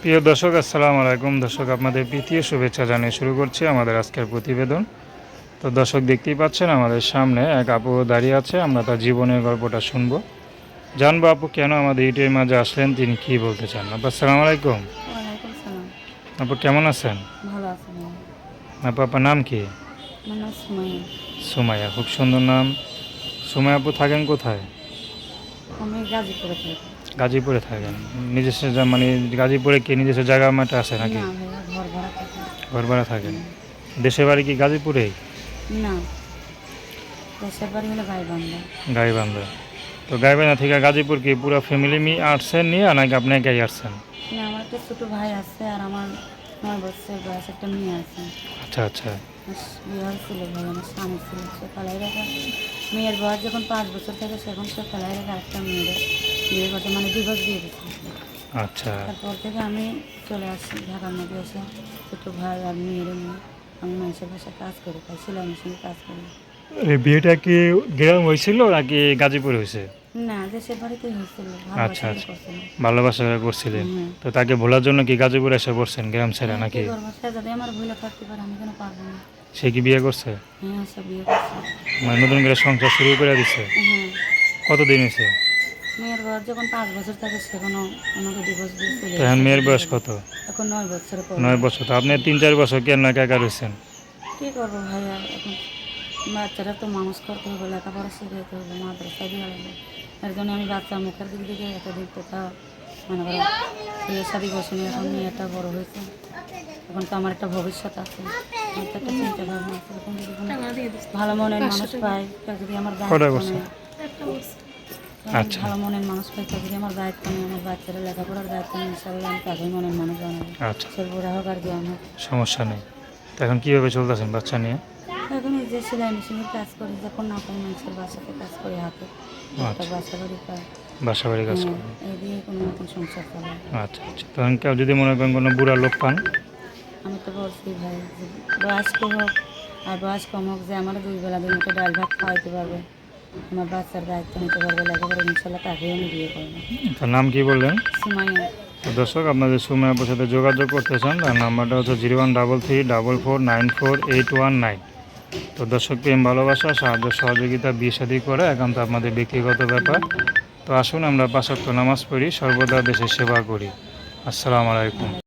প্রিয় দর্শক, আসসালামু আলাইকুম। দর্শক, আপনাদের প্রীতীয় শুভেচ্ছা জানিয়ে শুরু করছি আমাদের আজকের প্রতিবেদন। তো দর্শক, দেখতেই পাচ্ছেন আমাদের সামনে এক আপু দাঁড়িয়ে আছে। আমরা তার জীবনের গল্পটা শুনবো, জানবো আপু কেন আমাদের ইউটিউবের মাঝে আসলেন, তিনি কি বলতে চান। আপু আসসালামু আলাইকুম। ওয়ালাইকুম সালাম। আপু কেমন আছেন? ভালো আছি ভাইয়া। আপু আপনার নাম কি? আমার নাম সুমাইয়া। সুমাইয়া, খুব সুন্দর নাম। সুমাইয়া আপু থাকেন কোথায়? আমি গাজীপুরে থাকি। গাজীপুরে থাকেন? নিজস্ব মানে গাজীপুরে কি নিজস্ব জায়গা মাটা আছে নাকি? না ভাইয়া, ঘর ভাড়া থাকি। ঘর ভাড়া থাকেন? দেশের বাড়ি কি গাজীপুরেই? না, দেশের বাড়ি হলো গাইবান্ধা। গাইবান্ধা। তো গাইবান্ধা থেকে গাজীপুর কি পুরো ফ্যামিলি আসছেন নিয়ে, নাকি আপনি একাই আসছেন? না, আমার একটা ছোটো ভাই আছে আর আমার 9 বছর বয়স একটা মেয়ে আছে। আচ্ছা আচ্ছা। বিয়ে হয়েছিল ভাই, আমার স্বামী ছিল, সে ফেলাই রেখে মেয়ের বয়স যখন 5 বছর থেকে সেখন সে ফেলাই রেখে একটা মেয়ের বিয়ে করতে মানে ডিভোর্স দিয়ে দিচ্ছে। আচ্ছা। তারপর থেকে আমি চলে আসি ঢাকার মধ্যে এসে ছোটো ভাই আর মেয়ের নিয়ে আমি মানুষের বাসায় কাজ করি, তাই সেলাই মেশিনে কাজ করি। এই বিয়েটা কি গ্রাম হয়েছিল নাকি গাজীপুর হয়েছে? না, দেশের বাড়িতেই হয়েছিল, আচ্ছা ভালোবাসা আচ্ছা, করছিল। ভালোবাসা করে করছিলেন। হ্যাঁ। তো তাকে ভোলার জন্য কি গাজীপুর এসে পড়ছেন গ্রাম ছেড়ে হ্যাঁ, কী নাকি? করবো, সে যদি আমার ভুলে থাকতে পারে আমি কেন পারবো না। সে কি বিয়ে করছে? হ্যাঁ, সে বিয়ে করছে। মানে নতুন করে সংসার শুরু করে দিছে? হ্যাঁ, কতদিন হয়েছে? মেয়ের বয়স যখন 5 বছর থাকে সেখানেও আমাকে ডিভোর্স দিয়ে চলে তো এখন গেছে। মেয়ের বয়স কত? এখন 9 বছর পর। 9 বছর। তো আপনি 3-4 বছর কেন একা একা রয়েছেন? কী করবো ভাইয়া, এখন বাচ্চারা তো মানুষ করতে হবে, লেখাপড়া শিখাইতে হবে, মাদ্রাসা দিয়ে লাগবে। এর জন্য আমি বাচ্চার মুখের দিক থেকে এতদিন কোথাও মনে করো বিয়ে শাদি বসেনি। এখন মেয়েটা বড় হয়েছে, এখন তো আমার একটা ভবিষ্যৎ আছে, আমার তো একটা চিন্তা ভাবনা আছে। এখন যদি কোনো ভালো মনের মানুষ পাই, কেউ যদি আমার কটা দায়িত্ব বছর? নেয়, আচ্ছা ভালো মনের মানুষ পাই, কেউ যদি আমার দায়িত্ব নেয়, আমার বাচ্চারা লেখাপড়ার দায়িত্ব নেই, ইনশাআল্লাহ আমি তাকেই মনের মানুষ বানাবো। আচ্ছা, সে বুড়া হোক আর জ্ঞান হোক। সমস্যা নেই। তো এখন কীভাবে চলতেছেন বাচ্চা নিয়ে? এখন এই যে সেলাই মেশিনের কাজ করি, যখন না পাই মানুষের বাসাতে কাজ করি হাতে, একটা আচ্ছা, বাসা বাড়ি পাই। বাসা বাড়ি কাজ হ্যাঁ, করেন? এই দিয়ে কোনো রকম সংসার চলে। আচ্ছা আচ্ছা। তখন কেউ যদি মনে করেন কোনো বুড়া লোক পান? আমি তো বলছি ভাই যে বয়স্ক হোক আর বয়স কম হোক, যে আমার 2 বেলা 2 মুঠো ডাল ভাত খাওয়াইতে পারবে, আমার বাচ্চার দায়িত্ব নিতে পারবে, লেখাপড়া ইনশাল্লাহ তাকেই আমি বিয়ে করবো। তার নাম কি বললেন? সুমাইয়া। তো দর্শক, আপনাদের সময় আপনার সাথে যোগাযোগ করতে চান, তার নাম্বারটা হচ্ছে 0133444819। তো দর্শক, প্রেম ভালোবাসা সাহায্য সহযোগিতা বিয়ে শাদী করে একান্ত আপনাদের ব্যক্তিগত ব্যাপার। তো আসুন আমরা 5 ওয়াক্ত নামাজ পড়ি, সর্বদা দেশের সেবা করি। আসসালামু আলাইকুম।